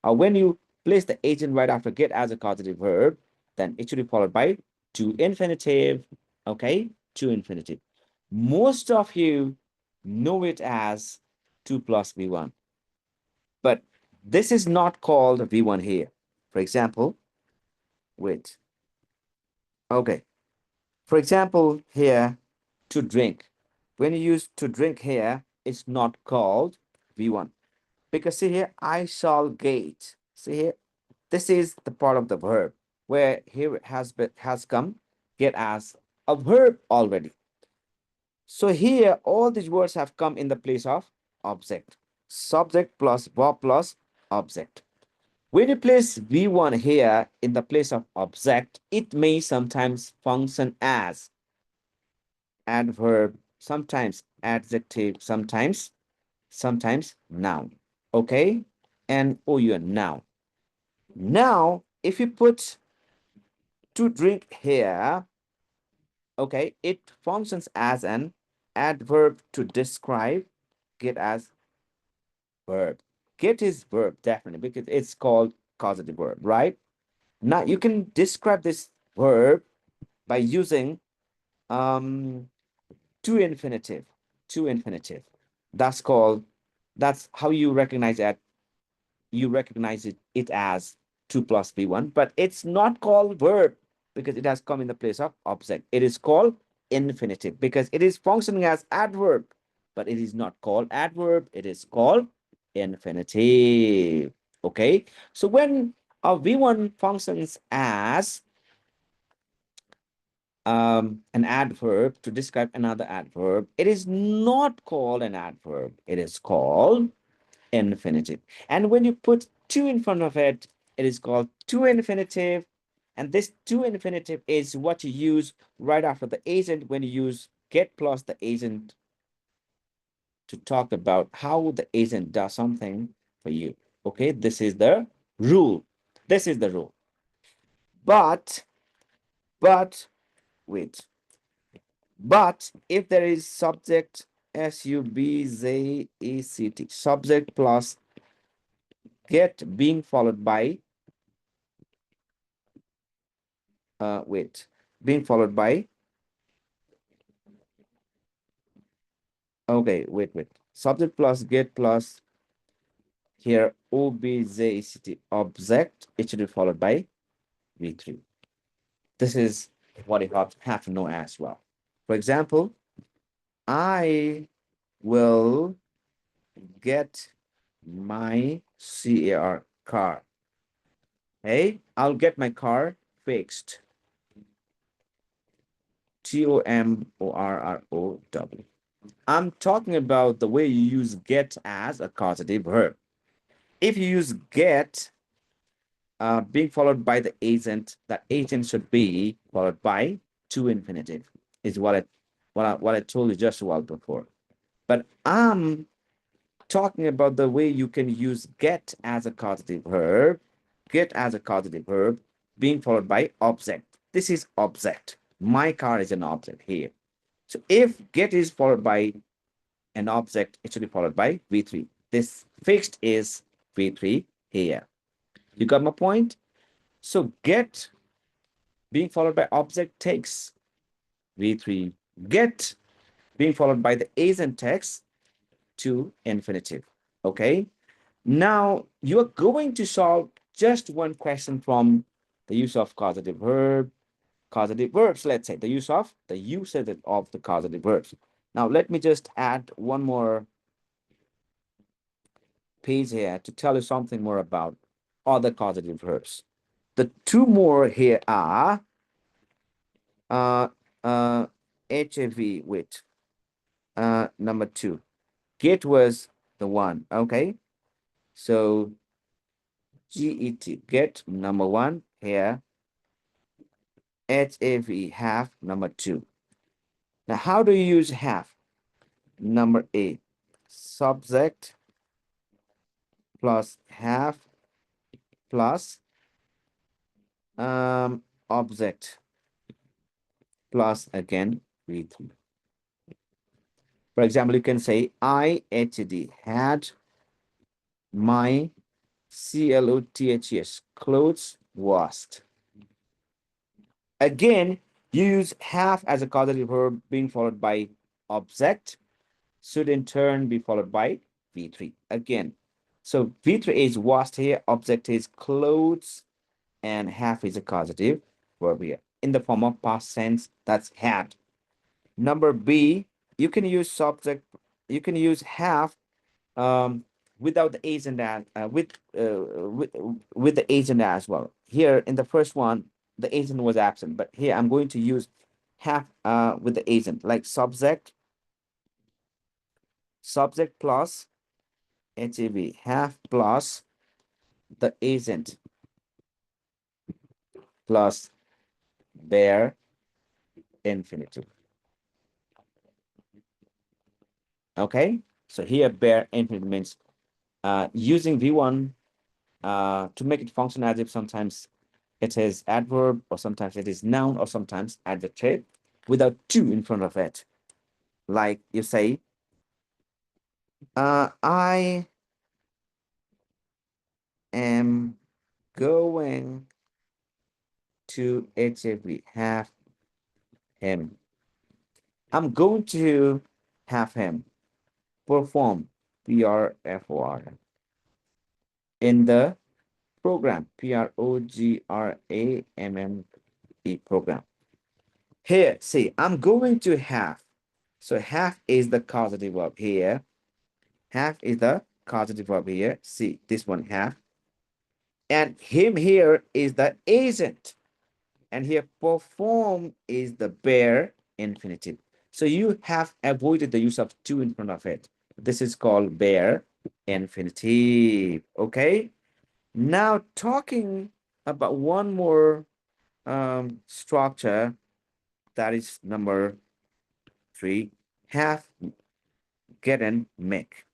or when you place the agent right after get as a causative verb, then it should be followed by to infinitive, okay? To infinitive. Most of you know it as 2 plus V1, but this is not called V1 here. For example, wait, okay. For example, here, to drink. When you use to drink here, it's not called V1. Because see here, I shall gate. See here, this is the part of the verb where here has come get as a verb already. So here, all these words have come in the place of object. Subject plus verb plus object. When you place V1 here in the place of object, it may sometimes function as adverb, sometimes adjective, sometimes noun. Okay? And oh, you're noun. Now, if you put to drink here, okay, it functions as an adverb to describe, get as verb. Get is verb, definitely, because it's called causative verb, right? Now you can describe this verb by using to infinitive, to infinitive. That's called, that's how you recognize that you recognize it as 2 plus V1, but it's not called verb because it has come in the place of object. It is called infinitive because it is functioning as adverb, but it is not called adverb. It is called infinitive. Okay. So when a V1 functions as an adverb to describe another adverb, it is not called an adverb. It is called infinitive. And when you put to in front of it, it is called to infinitive. And this to infinitive is what you use right after the agent when you use get plus the agent to talk about how the agent does something for you. Okay, this is the rule. This is the rule. But, but, wait. But if there is subject subject, subject plus get being followed by wait, being followed by, okay, wait, subject plus get plus here object, object, it should be followed by v3. This is what you have to know as well. For example, I will get my car. Hey, I'll get my car fixed. Tomorrow. I'm talking about the way you use get as a causative verb. If you use get being followed by the agent, that agent should be followed by to infinitive, is what I told you just a while before. But I'm talking about the way you can use get as a causative verb, get as a causative verb being followed by object. This is object. My car is an object here. So if get is followed by an object, it should be followed by v3. This fixed is v3 here. You got my point? So get being followed by object takes v3. Get being followed by the agent takes to infinitive. Okay. Now you're going to solve just one question from the use of causative verbs, let's say the usage of the causative verbs. Now let me just add one more page here to tell you something more about other causative verbs. The two more here are uh HAV with number 2. Get was the one, okay? So GET, get number 1 here. HAV, have number 2. Now, how do you use have? Number A, subject plus have plus object plus again read. For example, you can say I had my clothes washed. Again, use have as a causative verb being followed by object should in turn be followed by v3 again. So v3 is washed here, object is clothes, and have is a causative verb here in the form of past tense, that's had. Number B, you can use subject, you can use have without the agent as with the agent as well. Here in the first one, the agent was absent, but here I'm going to use have with the agent, like subject plus HAV, have plus the agent plus bare infinitive. Okay, so here bare infinitive means using V1 to make it function as if sometimes it is adverb or sometimes it is noun or sometimes adjective without to in front of it. Like you say, I am going to HAV, have him. I'm going to have him perform PRFOR in the program PROGRAMME program. Here, see, I'm going to have. So have is the causative verb here. Have is the causative verb here. See, this one have. And him here is the agent. And here perform is the bare infinitive. So you have avoided the use of to in front of it. This is called bare infinitive. Okay. Now talking about one more structure, that is number 3, have, get, and make.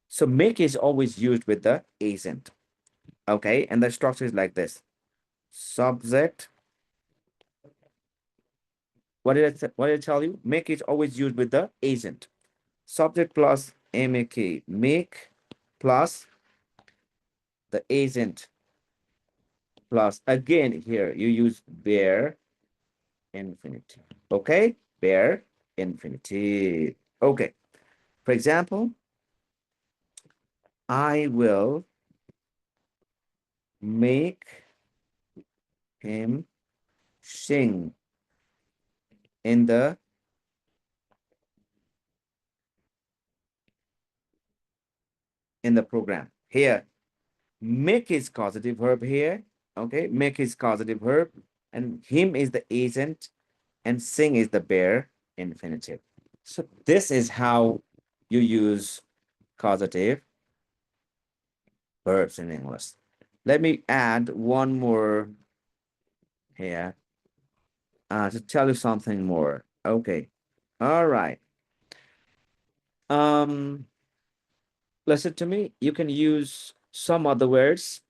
So make is always used with the agent. Okay, and the structure is like this. Subject. What did I tell you? Make is always used with the agent. Subject plus make. Make plus the agent plus, again here you use bare infinitive. Okay, bare infinitive. Okay, for example, I will make him sing in the program. Here, make is causative verb here. Okay, make is causative verb, and him is the agent, and sing is the bare infinitive. So this is how you use causative verbs in English. Let me add one more here to tell you something more. Okay. All right. Um, listen to me. You can use some other words,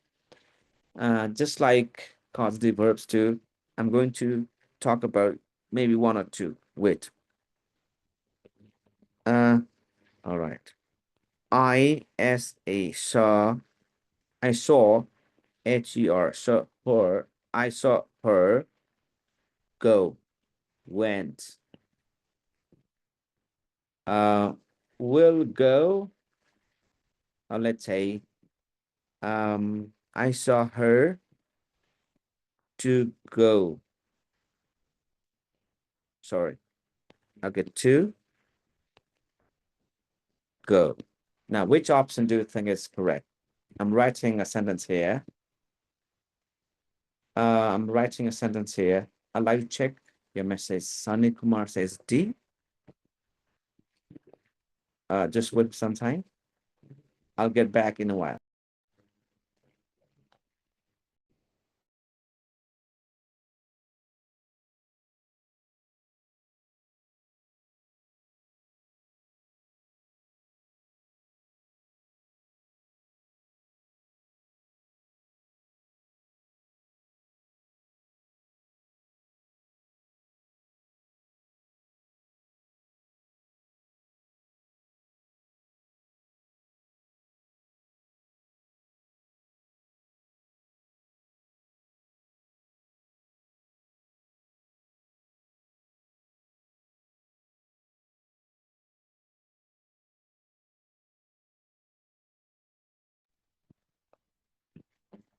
just like causative verbs too. I'm going to talk about maybe one or two. Wait. Uh, all right. Saw. I saw her. So her. I saw her go. Went. Uh, will go. Let's say. I saw her to go. Sorry. Okay, to go. Now, which option do you think is correct? I'm writing a sentence here. I'm writing a sentence here. I'd like to check your message. Sunny Kumar says D. Just wait some time. I'll get back in a while.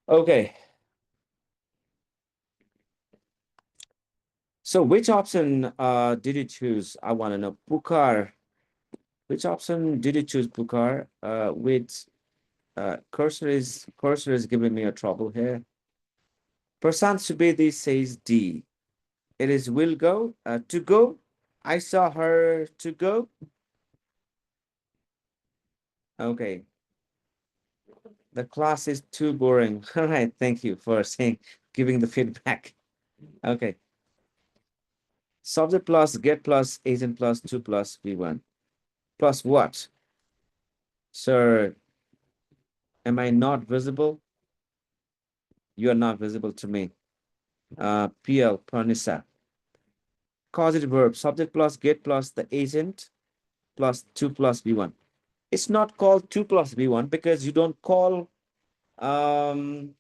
Okay. So which option did you choose? I want to know. Pukar. Which option did you choose, Pukar? With cursor is giving me a trouble here. Prasant Subedi says D. It is will go. To go. I saw her to go. Okay. The class is too boring. All right. Thank you for giving the feedback. Okay. Subject plus, get plus, agent plus, 2 plus, V1. Plus what? Sir, am I not visible? You are not visible to me. PL, Pranisa. Causative verb, subject plus, get plus, the agent plus 2 plus V1. It's not called 2 plus V1 because you don't call um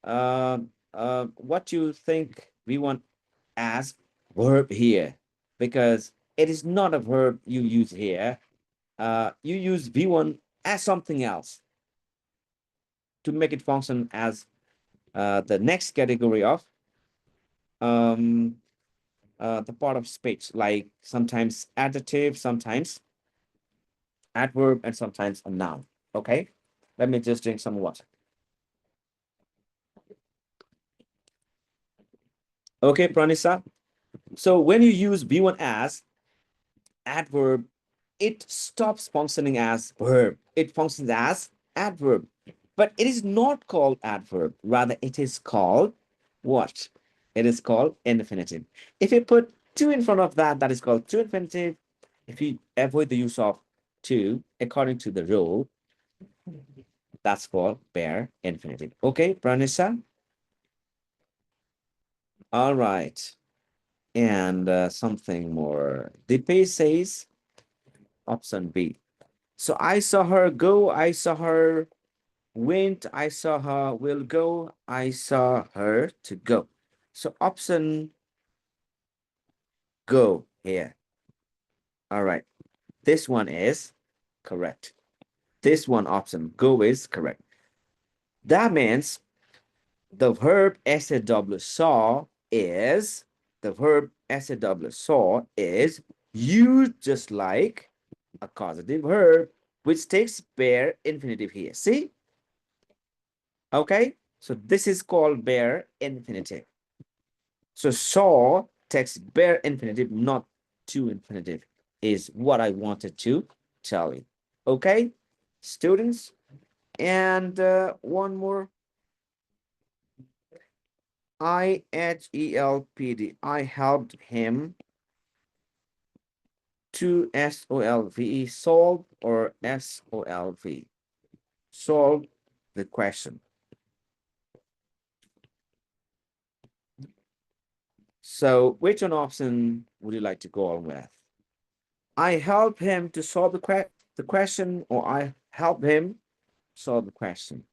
what you think V1 as verb here, because it is not a verb you use here. You use V1 as something else to make it function as the next category of the part of speech, like sometimes adjective, sometimes adverb, and sometimes a noun. Okay, let me just drink some water. Okay, Pranisa. So when you use V1 as adverb, it stops functioning as verb. It functions as adverb. But it is not called adverb. Rather, it is called what? It is called infinitive. If you put to in front of that, that is called to infinitive. If you avoid the use of to, according to the rule, that's called bare infinitive. Okay, Pranisa? All right. And something more. Dipe says option B. So I saw her go, I saw her went, I saw her will go, I saw her to go. So option go here. All right. This one is correct. This one option go is correct. That means the verb SAW saw is the verb SAW saw is used just like a causative verb which takes bare infinitive here. See? Okay? So this is called bare infinitive. So saw takes bare infinitive, not to infinitive, is what I wanted to tell you. Okay, students? And one more. IHELPD. I helped him to SOLVE, solve or SOLV. Solve the question. So which one option would you like to go on with? I help him to solve the question, or I help him solve the question.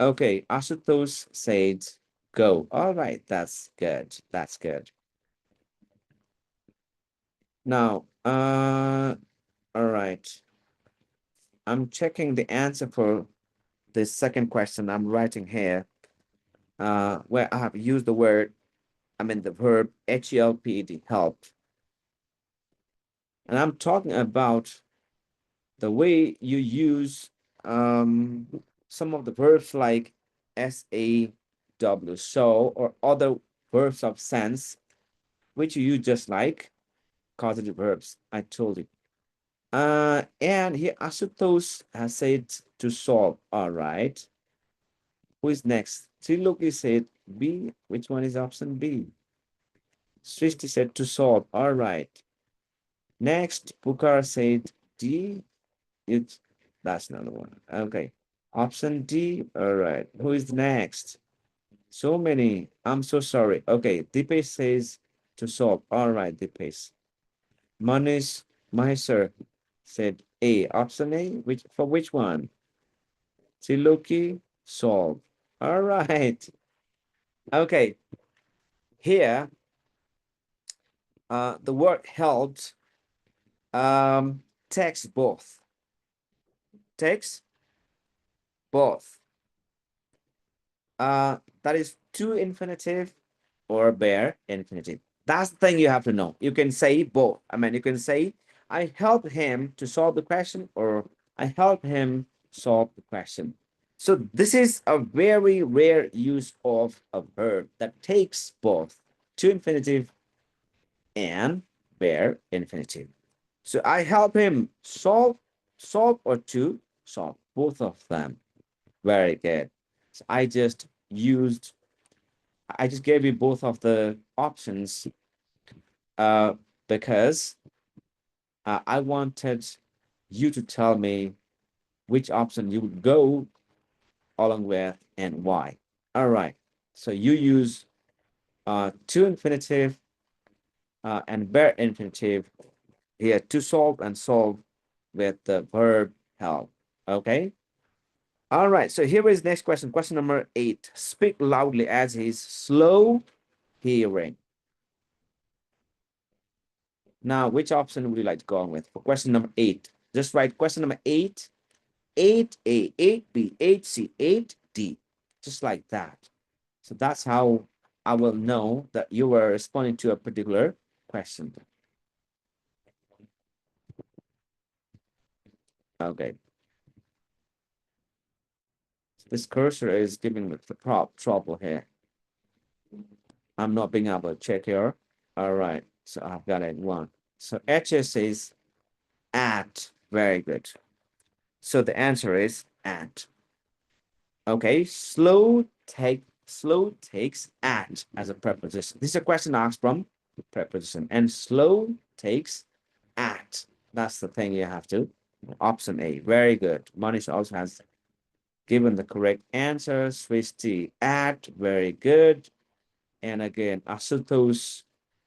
Okay, Ashutosh said go. All right, that's good. That's good. Now, all right. I'm checking the answer for the second question I'm writing here, where I have used the word, the verb HELPED, help. And I'm talking about the way you use some of the verbs like SAW, so, or other verbs of sense, which you use just like causative verbs. I told you. And here Asutosh has said to solve. All right. Who is next? Triloki said B. Which one is option B? Srishti said to solve. All right. Next, Pukar said D. It's that's another one. Okay. Option D. All right. Who is next? So many. I'm so sorry. Okay. Dipesh says to solve. All right, Dipesh. Manish Mahesar said A. Option A. For which one? Triloki, solve. All right. Okay. Here, the word helped takes both. Takes both. That is to infinitive or bare infinitive. That's the thing you have to know. You can say both. You can say, I helped him to solve the question, or I helped him solve the question. So this is a very rare use of a verb that takes both to infinitive and bare infinitive. So I help him solve or to solve, both of them. Very good. So I just gave you both of the options because I wanted you to tell me which option you would go along with and why. All right. So you use to infinitive and bare infinitive here to solve and solve with the verb help. Okay. All right. So here is next question. Question number 8. Speak loudly as he's slow hearing. Now, which option would you like to go on with for question number 8? Just write question number 8, 8A, 8B, 8C, 8D, just like that. So that's how I will know that you were responding to a particular question. Okay. This cursor is giving me the trouble here. I'm not being able to check here. All right. So I've got it one. So HS is at. Very good. So the answer is at. Okay, slow takes at as a preposition. This is a question asked from preposition, and slow takes at. That's the thing you have to. Option A. Very good. Manish also has given the correct answer. Swisti at. Very good. And again, Asutosh,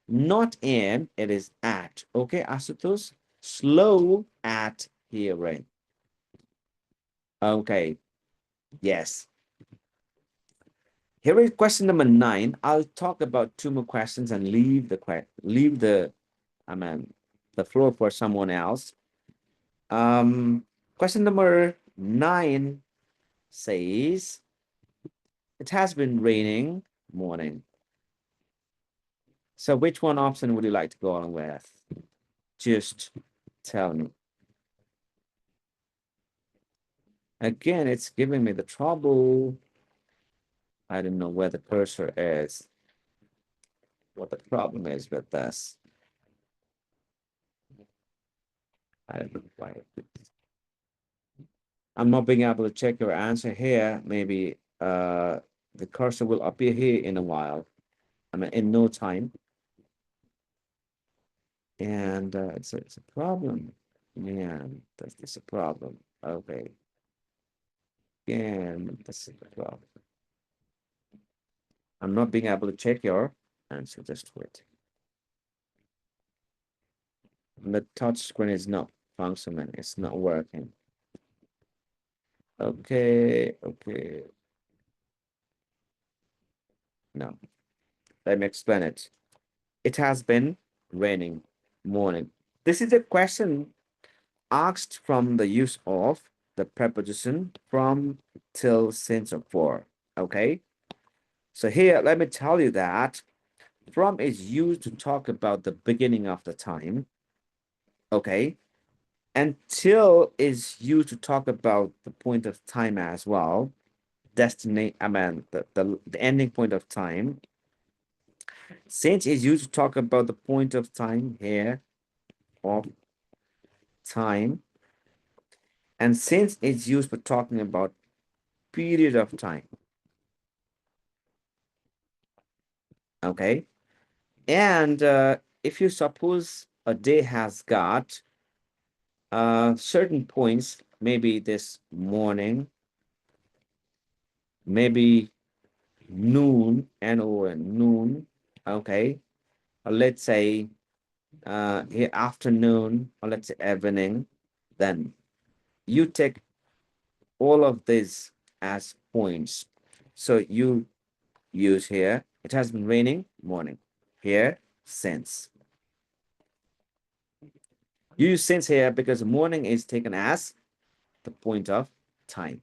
not in, it is at. Okay, Asutosh, slow at hearing. Okay, yes. Here is question number 9. I'll talk about 2 more questions and leave the I mean the floor for someone else. Question number 9 says it has been raining morning. So which one option would you like to go on with? Just tell me. Again, it's giving me the trouble. I don't know where the cursor is. What the problem is with this. I don't know why. I'm not being able to check your answer here. Maybe the cursor will appear here in a while. I mean, in no time. And it's a problem. Yeah, that's a problem. Okay. Again, this is the problem. I'm not being able to check your answer. Just wait. The touch screen is not functioning. It's not working. Okay, okay. No, let me explain it. It has been raining morning. This is a question asked from the use of the preposition from, till, since, or for. Okay. So here, let me tell you that from is used to talk about the beginning of the time. Okay. And till is used to talk about the point of time as well. Destiny, I mean, the ending point of time. Since is used to talk about the point of time here of time. And since is used for talking about period of time. Okay. And if you suppose a day has got certain points, maybe this morning, maybe noon, N-O-N, noon, okay, or let's say here afternoon, or let's say evening, then you take all of these as points. So you use here, it has been raining, morning. Here, since. You use since here because morning is taken as the point of time.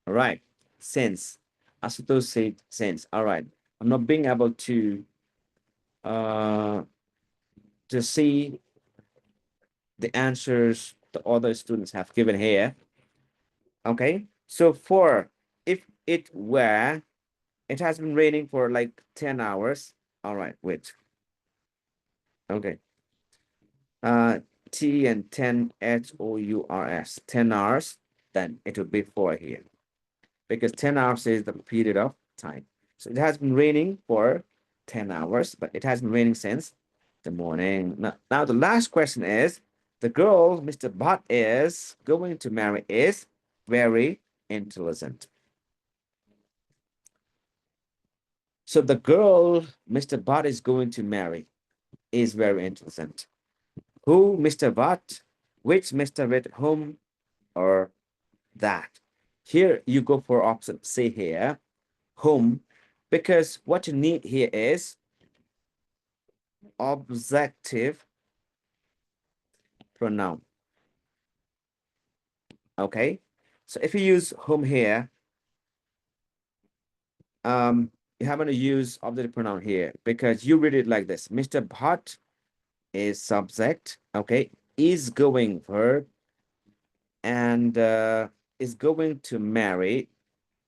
All right, since. Asutosh said since. All right, I'm not being able uh to see the answers the other students have given here. Okay, so for if it were, it has been raining for like 10 hours. All right, wait. Okay. Uh, T and 10 HOURS, 10 hours, then it would be 4 here because 10 hours is the period of time. So it has been raining for 10 hours, but it has been raining since the morning. Now the last question is, the girl Mr. Bhatt is going to marry is very intelligent. So the girl Mr. Bhatt is going to marry is very intelligent. Who, Mr. Bhatt? Which Mr. with whom, or that? Here you go for option C here, whom, because what you need here is objective pronoun. Okay, so if you use whom here, you haven't to use objective pronoun here because you read it like this: Mr. Bhatt is subject, okay, is going verb, and is going to marry.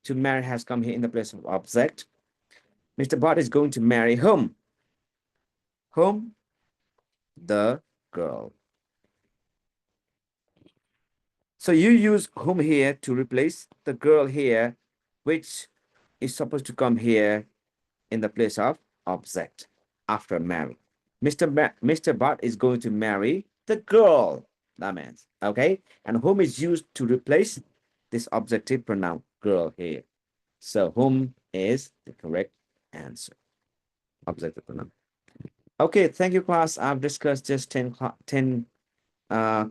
To marry has come here in the place of object. Mr. Bhatt is going to marry whom? Whom? The girl. So you use whom here to replace the girl here, which is supposed to come here in the place of object after marry. Mr. Bart is going to marry the girl. That means, okay? And whom is used to replace this objective pronoun girl here. So whom is the correct answer. Objective pronoun. Okay, thank you, class. I've discussed just 10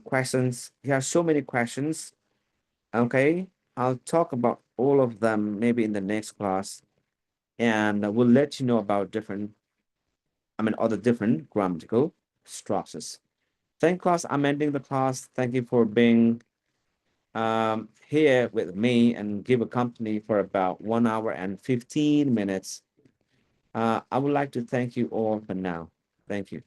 questions. Here are so many questions. Okay, I'll talk about all of them maybe in the next class, and we'll let you know about other different grammatical structures. Thank class. I'm ending the class. Thank you for being here with me and give a company for about 1 hour and 15 minutes. I would like to thank you all for now. Thank you.